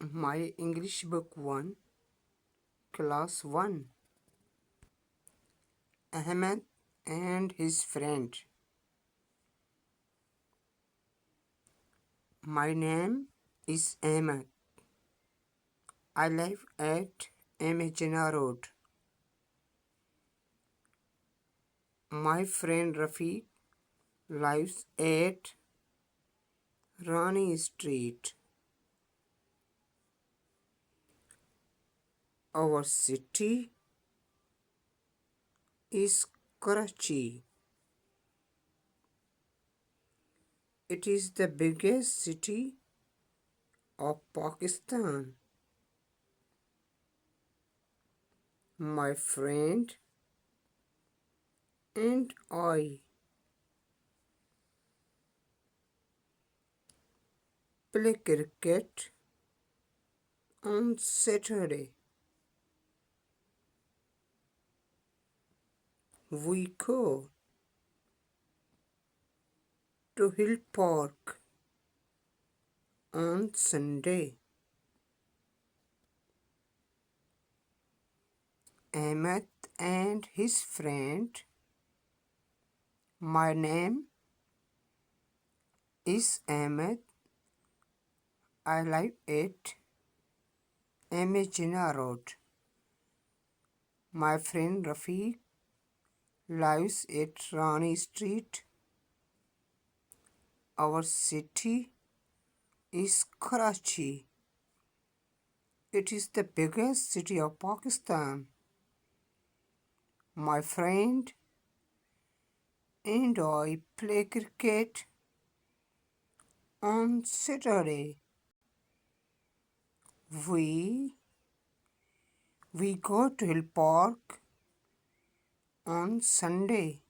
My English Book 1, Class 1. Ahmed and his friend. My name is Ahmed. I live at Imagina Road. My friend Rafiq lives at Rani Street. Our city is Karachi. It is the biggest city of Pakistan. My friend and I play cricket on Saturday. We go to Hill Park on Sunday. Ahmed and his friend. My name is Ahmed. I live at Imagina Road. My friend Rafiq lives at Rani Street. Our city is Karachi. It is the biggest city of Pakistan. My friend and I play cricket on Saturday. We go to Hill Park on Sunday.